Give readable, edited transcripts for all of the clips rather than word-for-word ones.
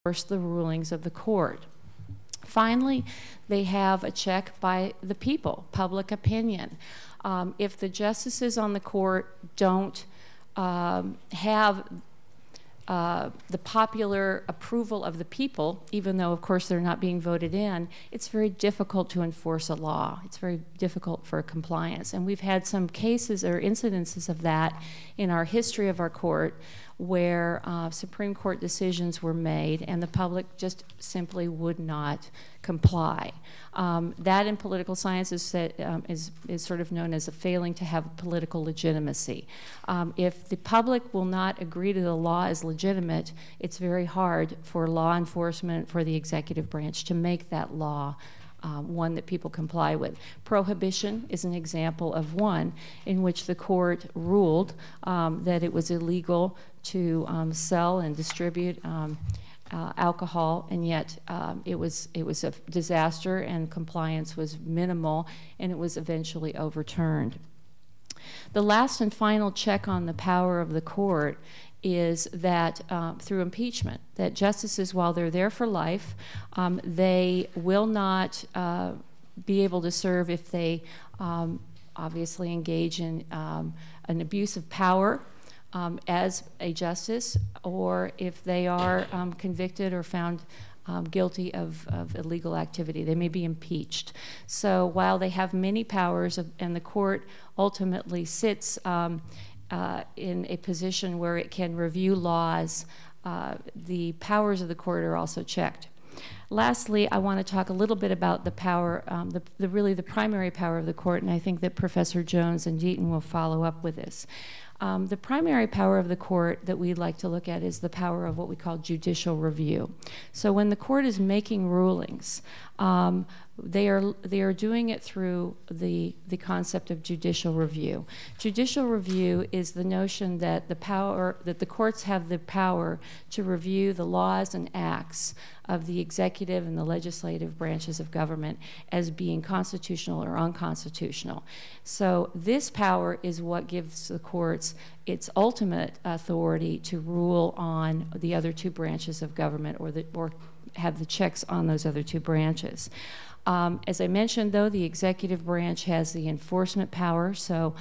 enforce the rulings of the court. Finally, they have a check by the people, public opinion. If the justices on the court don't have the popular approval of the people, even though, of course, they're not being voted in, it's very difficult to enforce a law. It's very difficult for compliance. And we've had some cases or incidences of that in our history of our court where Supreme Court decisions were made and the public just simply would not comply. That in political science is sort of known as a failing to have political legitimacy. If the public will not agree to the law as legitimate, it's very hard for law enforcement, for the executive branch to make that law one that people comply with. Prohibition is an example of one in which the court ruled that it was illegal to sell and distribute alcohol, and yet it was a disaster and compliance was minimal, and it was eventually overturned. The last and final check on the power of the court is that through impeachment, that justices, while they're there for life, they will not be able to serve if they obviously engage in an abuse of power as a justice, or if they are convicted or found guilty of illegal activity. They may be impeached. So while they have many powers and the court ultimately sits in a position where it can review laws, the powers of the court are also checked. Lastly, I want to talk a little bit about the power, really the primary power of the court, and I think that Professor Jones and Deaton will follow up with this. The primary power of the court that we'd like to look at is the power of what we call judicial review. So when the court is making rulings, they are doing it through the concept of judicial review. Judicial review is the notion that the courts have the power to review the laws and acts of the executive and the legislative branches of government as being constitutional or unconstitutional. So this power is what gives the courts its ultimate authority to rule on the other two branches of government, or have the checks on those other two branches. As I mentioned, though, the executive branch has the enforcement power, so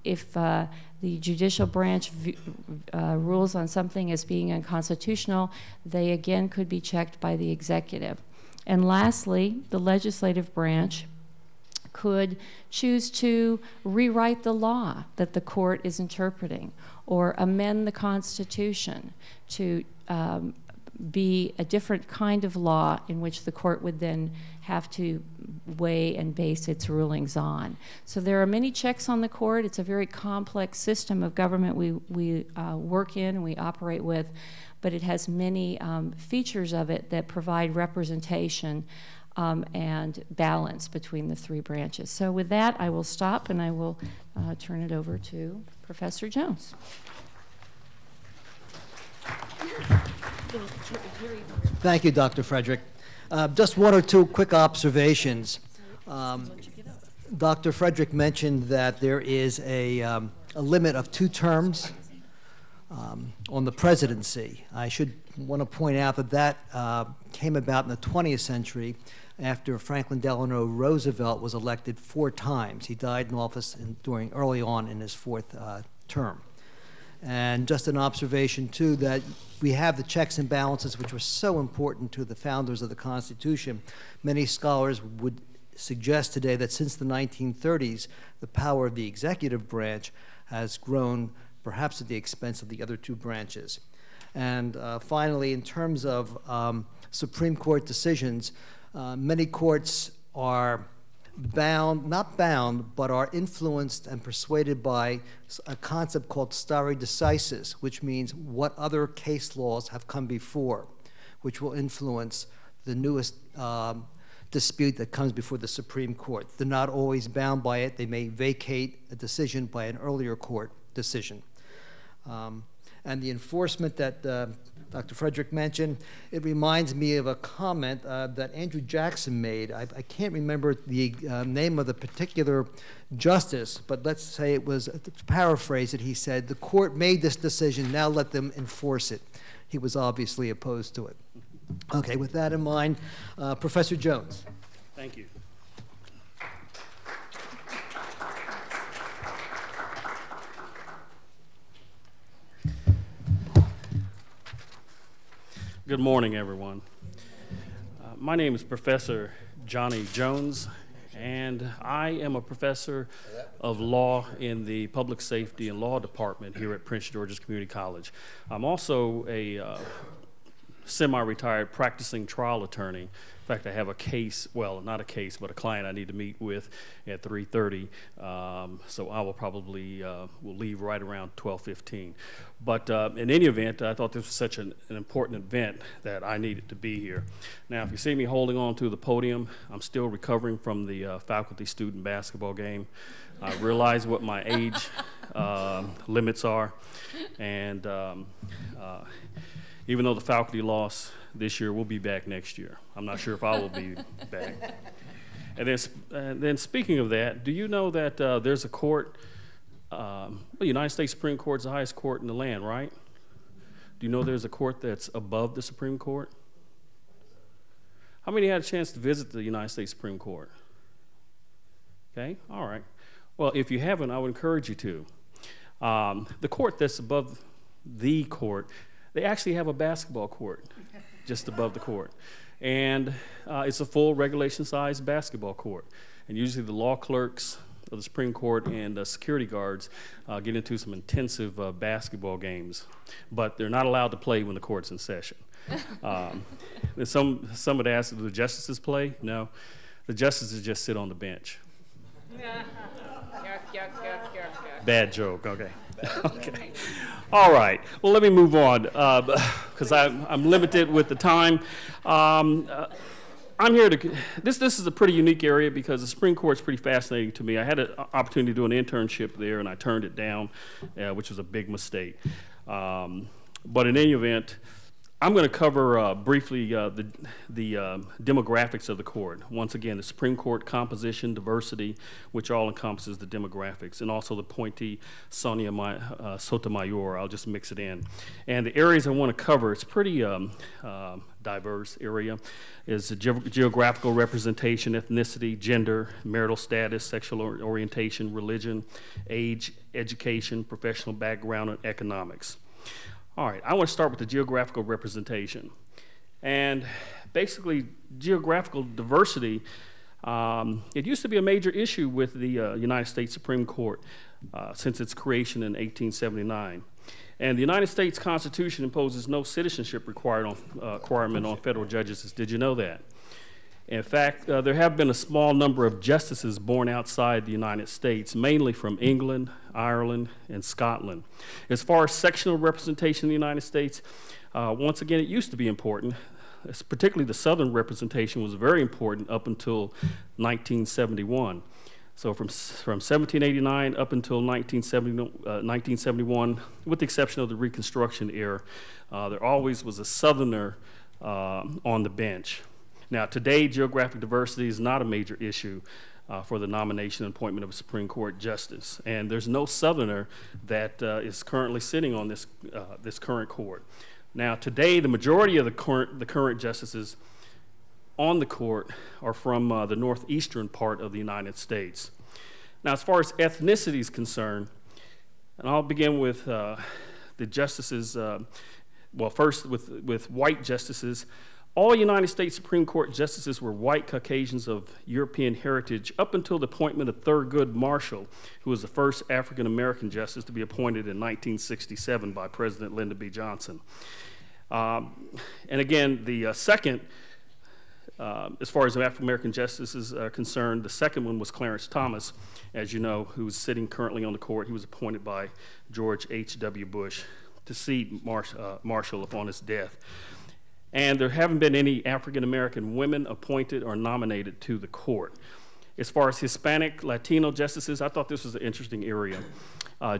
if the judicial branch rules on something as being unconstitutional, they again could be checked by the executive. And lastly, the legislative branch could choose to rewrite the law that the court is interpreting, or amend the Constitution to be a different kind of law in which the court would then have to weigh and base its rulings on. So there are many checks on the court. It's a very complex system of government we work in and we operate with, but it has many features of it that provide representation and balance between the three branches. So with that, I will stop and I will turn it over to Professor Jones. Thank you, Dr. Frederick. Just one or two quick observations. Dr. Frederick mentioned that there is a limit of 2 terms on the presidency. I should want to point out that that came about in the 20th century after Franklin Delano Roosevelt was elected 4 times. He died in office early on in his 4th term. And just an observation, too, that we have the checks and balances which were so important to the founders of the Constitution. Many scholars would suggest today that since the 1930s, the power of the executive branch has grown perhaps at the expense of the other 2 branches. And finally, in terms of Supreme Court decisions, many courts are not bound, but are influenced and persuaded by a concept called stare decisis, which means what other case laws have come before, which will influence the newest dispute that comes before the Supreme Court. They're not always bound by it. They may vacate a decision by an earlier court decision. And the enforcement that Dr. Frederick mentioned, it reminds me of a comment that Andrew Jackson made. I can't remember the name of the particular justice, but let's say it was, to paraphrase it, he said, "The court made this decision, now let them enforce it." He was obviously opposed to it. Okay, with that in mind, Professor Jones. Thank you. Good morning, everyone. My name is Professor Johnny Jones, and I am a professor of law in the Public Safety and Law Department here at Prince George's Community College. I'm also a semi-retired practicing trial attorney. In fact, I have a case, well, not a case, but a client I need to meet with at 3:30. So I will probably will leave right around 12:15. But in any event, I thought this was such an important event that I needed to be here. Now, if you see me holding on to the podium, I'm still recovering from the faculty-student basketball game. I realize what my age limits are, and even though the faculty lost this year, we'll be back next year. I'm not sure if I will be back. And then speaking of that, do you know that there's a court, the United States Supreme Court is the highest court in the land, right? Do you know there's a court that's above the Supreme Court? How many had a chance to visit the United States Supreme Court? Okay, all right. Well, if you haven't, I would encourage you to. The court that's above the court, they actually have a basketball court just above the court. And it's a full regulation-sized basketball court. And usually the law clerks of the Supreme Court and the security guards get into some intensive basketball games. But they're not allowed to play when the court's in session. Some would ask, do the justices play? No. The justices just sit on the bench. Bad joke, okay. Okay. All right. Well, let me move on because I'm limited with the time. I'm here to. This is a pretty unique area because the Supreme Court's pretty fascinating to me. I had an opportunity to do an internship there, and I turned it down, which was a big mistake. But in any event, I'm going to cover briefly the demographics of the court. Once again, the Supreme Court composition, diversity, which all encompasses the demographics, and also the appointee Sotomayor. I'll just mix it in. And the areas I want to cover, it's pretty diverse area, is geographical representation, ethnicity, gender, marital status, sexual orientation, religion, age, education, professional background, and economics. All right, I want to start with the geographical representation. And basically, geographical diversity, it used to be a major issue with the United States Supreme Court since its creation in 1879. And the United States Constitution imposes no citizenship requirement on federal judges. Did you know that? In fact, there have been a small number of justices born outside the United States, mainly from England, Ireland, and Scotland. As far as sectional representation in the United States, once again, it used to be important. Particularly the Southern representation was very important up until 1971. So from 1789 up until 1971, with the exception of the Reconstruction era, there always was a Southerner on the bench. Now, today, geographic diversity is not a major issue for the nomination and appointment of a Supreme Court justice. And there's no Southerner that is currently sitting on this current court. Now, today, the majority of the current justices on the court are from the northeastern part of the United States. Now, as far as ethnicity is concerned, and I'll begin with the justices, well, first with white justices. All United States Supreme Court justices were white Caucasians of European heritage up until the appointment of Thurgood Marshall, who was the first African-American justice to be appointed in 1967 by President Lyndon B. Johnson. And again, the second, as far as African-American justices are concerned, the second one was Clarence Thomas, as you know, who's sitting currently on the court. He was appointed by George H.W. Bush to succeed Marshall upon his death. And there haven't been any African-American women appointed or nominated to the court. As far as Hispanic, Latino justices, I thought this was an interesting area.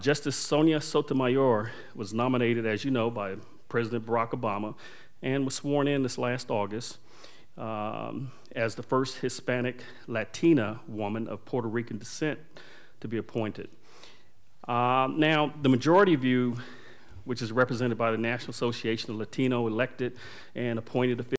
Justice Sonia Sotomayor was nominated, as you know, by President Barack Obama and was sworn in this last August as the first Hispanic Latina woman of Puerto Rican descent to be appointed. Now, the majority view, which is represented by the National Association of Latino elected and appointed officials,